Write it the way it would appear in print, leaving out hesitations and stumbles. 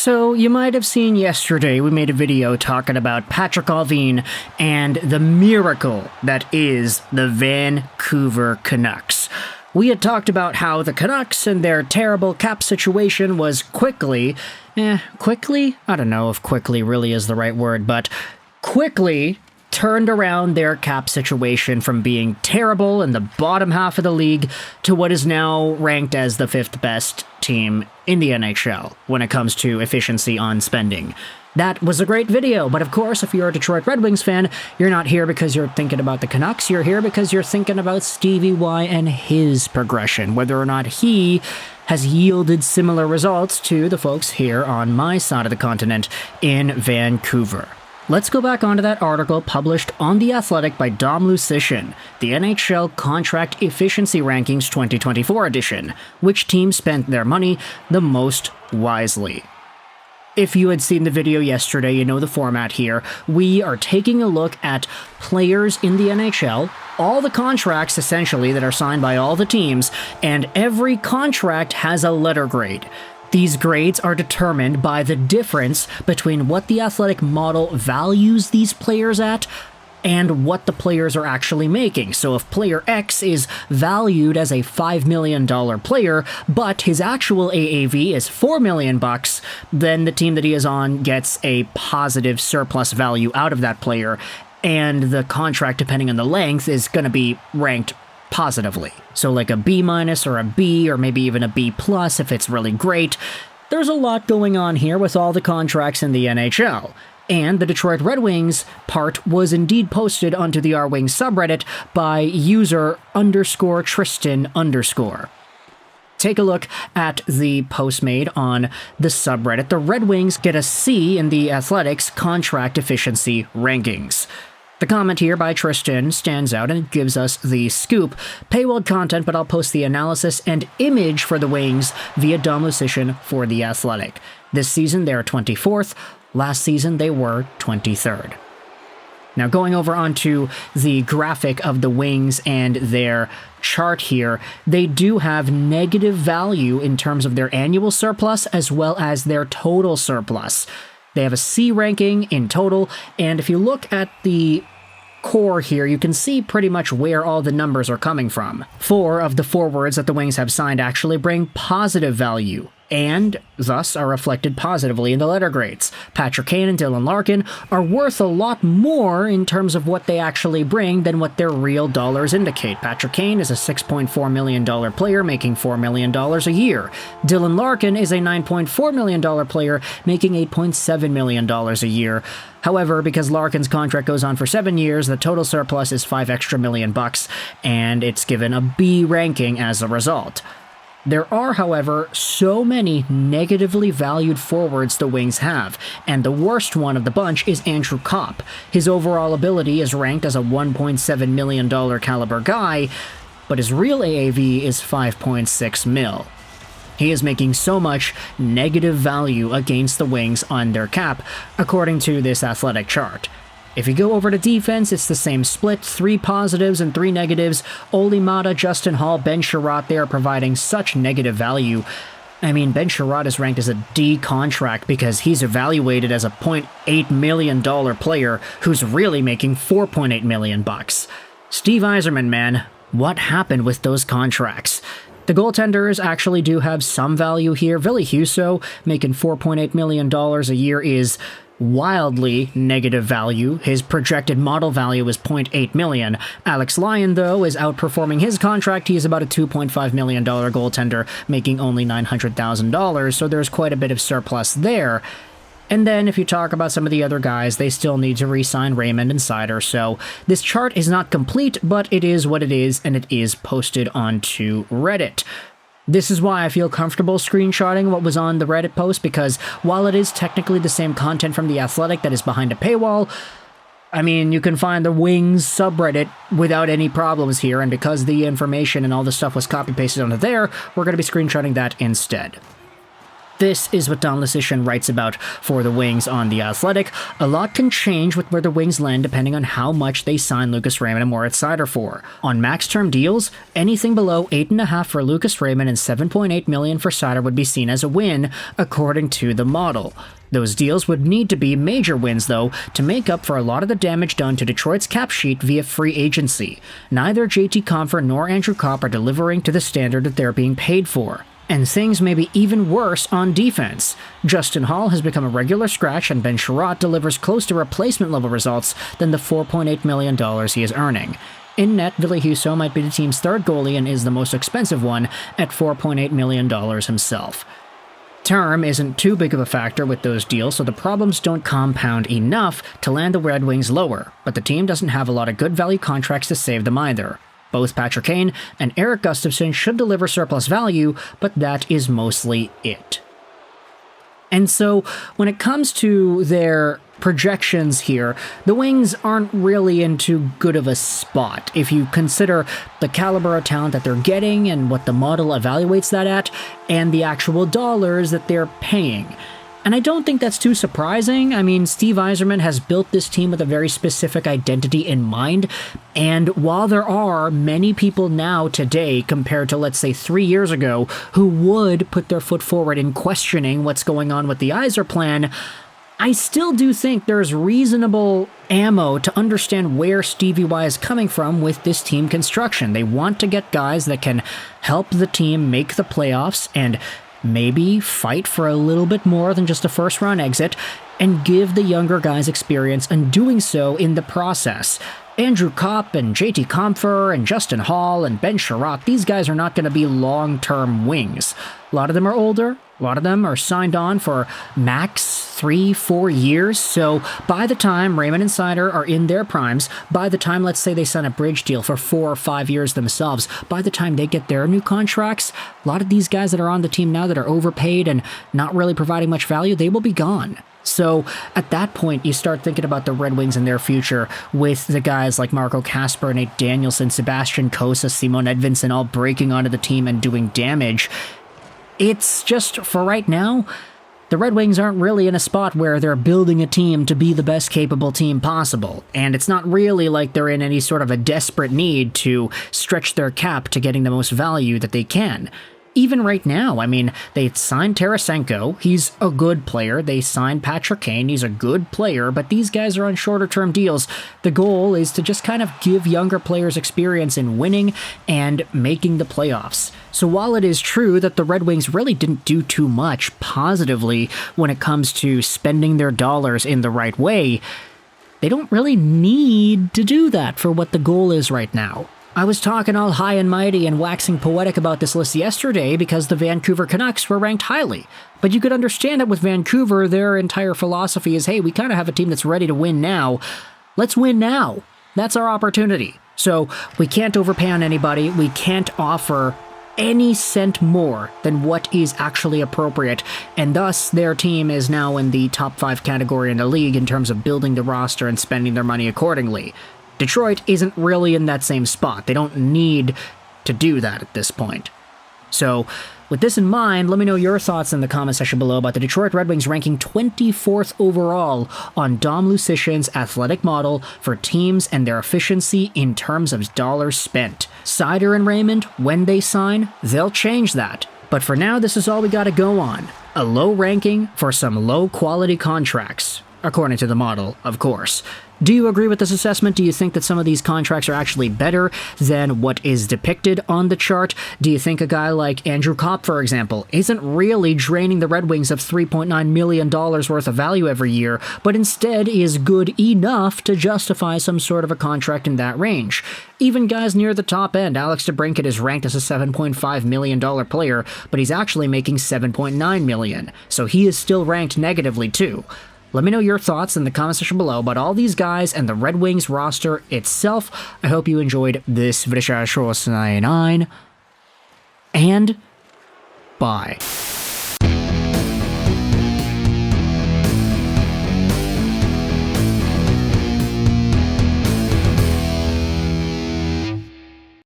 So, you might have seen yesterday we made a video talking about Patrik Allvin and the miracle that is the Vancouver Canucks. We had talked about how the Canucks and their terrible cap situation was quickly? I don't know if quickly really is the right word, but quickly turned around their cap situation from being terrible in the bottom half of the league to what is now ranked as the fifth best team in the NHL when it comes to efficiency on spending. That was a great video, but of course, if you're a Detroit Red Wings fan, you're not here because you're thinking about the Canucks, you're here because you're thinking about Stevie Y and his progression, whether or not he has yielded similar results to the folks here on my side of the continent in Vancouver. Let's go back onto that article published on The Athletic by Dom Lucian, the NHL Contract Efficiency Rankings 2024 edition. Which team spent their money the most wisely? If you had seen the video yesterday, you know the format here. We are taking a look at players in the NHL, all the contracts essentially that are signed by all the teams, and every contract has a letter grade. These grades are determined by the difference between what the athletic model values these players at and what the players are actually making. So if player X is valued as a $5 million player, but his actual AAV is $4 million, then the team that he is on gets a positive surplus value out of that player, and the contract, depending on the length, is going to be ranked positively. So like a B- or a B, or maybe even a B+ if it's really great. There's a lot going on here with all the contracts in the NHL. And the Detroit Red Wings part was indeed posted onto the R-Wings subreddit by user_Tristan_. Take a look at the post made on the subreddit. The Red Wings get a C in the Athletics Contract Efficiency Rankings. The comment here by Tristan stands out and gives us the scoop. Paywalled content, but I'll post the analysis and image for the Wings via Dom Lucian for The Athletic. This season, they're 24th. Last season, they were 23rd. Now, going over onto the graphic of the Wings and their chart here, they do have negative value in terms of their annual surplus as well as their total surplus. They have a C ranking in total, and if you look at the core here, you can see pretty much where all the numbers are coming from. 4 of the forwards that the Wings have signed actually bring positive value, and thus are reflected positively in the letter grades. Patrick Kane and Dylan Larkin are worth a lot more in terms of what they actually bring than what their real dollars indicate. Patrick Kane is a $6.4 million player making $4 million a year. Dylan Larkin is a $9.4 million player making $8.7 million a year. However, because Larkin's contract goes on for 7 years, the total surplus is $5 extra million, and it's given a B ranking as a result. There are, however, so many negatively valued forwards the Wings have, and the worst one of the bunch is Andrew Kopp. His overall ability is ranked as a $1.7 million caliber guy, but his real AAV is 5.6 mil. He is making so much negative value against the Wings on their cap, according to this athletic chart. If you go over to defense, it's the same split, 3 positives and 3 negatives. Olli Maatta, Justin Hall, Ben Sherratt, they are providing such negative value. I mean, Ben Sherratt is ranked as a D contract because he's evaluated as a $0.8 million player who's really making $4.8 million. Steve Yzerman, man, what happened with those contracts? The goaltenders actually do have some value here. Ville Husso, making $4.8 million a year, is wildly negative value. His projected model value is $0.8 million. Alex Lyon, though, is outperforming his contract. He is about a $2.5 million goaltender, making only $900,000, so there's quite a bit of surplus there. And then if you talk about some of the other guys, they still need to re-sign Raymond and Seider, so this chart is not complete, but it is what it is, and it is posted onto Reddit. This is why I feel comfortable screenshotting what was on the Reddit post, because while it is technically the same content from The Athletic that is behind a paywall, I mean, you can find the Wings subreddit without any problems here, and because the information and all the stuff was copy-pasted onto there, we're going to be screenshotting that instead. This is what Don Lucian writes about for the Wings on The Athletic. A lot can change with where the Wings land depending on how much they sign Lucas Raymond and Moritz Seider for. On max-term deals, anything below 8.5 for Lucas Raymond and $7.8 million for Seider would be seen as a win, according to the model. Those deals would need to be major wins, though, to make up for a lot of the damage done to Detroit's cap sheet via free agency. Neither JT Compher nor Andrew Copp are delivering to the standard that they're being paid for. And things may be even worse on defense. Justin Holl has become a regular scratch, and Ben Sherratt delivers close to replacement-level results than the $4.8 million he is earning. In net, Ville Husso might be the team's third goalie and is the most expensive one at $4.8 million himself. Term isn't too big of a factor with those deals, so the problems don't compound enough to land the Red Wings lower, but the team doesn't have a lot of good value contracts to save them either. Both Patrick Kane and Erik Gustafsson should deliver surplus value, but that is mostly it. And so, when it comes to their projections here, the Wings aren't really in too good of a spot if you consider the caliber of talent that they're getting and what the model evaluates that at, and the actual dollars that they're paying. And I don't think that's too surprising. I mean, Steve Yzerman has built this team with a very specific identity in mind, and while there are many people now today, compared to, let's say, 3 years ago, who would put their foot forward in questioning what's going on with the Yzer plan, I still do think there's reasonable ammo to understand where Stevie Y is coming from with this team construction. They want to get guys that can help the team make the playoffs and maybe fight for a little bit more than just a first-round exit, and give the younger guys experience and doing so in the process. Andrew Copp and JT Compher and Justin Holl and Ben Sherratt, these guys are not going to be long-term wings. A lot of them are older. A lot of them are signed on for max 3-4 years, so by the time Raymond and Seider are in their primes, by the time, let's say, they sign a bridge deal for 4 or 5 years themselves, by the time they get their new contracts, a lot of these guys that are on the team now that are overpaid and not really providing much value, they will be gone. So at that point, you start thinking about the Red Wings and their future with the guys like Marco Kasper, Nate Danielson, Sebastian Cossa, Simon Edvinsson all breaking onto the team and doing damage. It's just, for right now, the Red Wings aren't really in a spot where they're building a team to be the best capable team possible, and it's not really like they're in any sort of a desperate need to stretch their cap to getting the most value that they can. Even right now, I mean, they signed Tarasenko, he's a good player. They signed Patrick Kane, he's a good player, but these guys are on shorter-term deals. The goal is to just kind of give younger players experience in winning and making the playoffs. So while it is true that the Red Wings really didn't do too much positively when it comes to spending their dollars in the right way, they don't really need to do that for what the goal is right now. I was talking all high and mighty and waxing poetic about this list yesterday because the Vancouver Canucks were ranked highly. But you could understand that with Vancouver, their entire philosophy is, hey, we kind of have a team that's ready to win now. Let's win now. That's our opportunity. So we can't overpay on anybody. We can't offer any cent more than what is actually appropriate, and thus their team is now in the top 5 category in the league in terms of building the roster and spending their money accordingly. Detroit isn't really in that same spot. They don't need to do that at this point. So, with this in mind, let me know your thoughts in the comment section below about the Detroit Red Wings ranking 24th overall on Dom Lucian's athletic model for teams and their efficiency in terms of dollars spent. Seider and Raymond, when they sign, they'll change that. But for now, this is all we gotta go on. A low ranking for some low-quality contracts. According to the model, of course. Do you agree with this assessment? Do you think that some of these contracts are actually better than what is depicted on the chart? Do you think a guy like Andrew Copp, for example, isn't really draining the Red Wings of $3.9 million worth of value every year, but instead is good enough to justify some sort of a contract in that range? Even guys near the top end, Alex DeBrincat is ranked as a $7.5 million player, but he's actually making $7.9 million, so he is still ranked negatively too. Let me know your thoughts in the comment section below about all these guys and the Red Wings roster itself. I hope you enjoyed this video, and bye.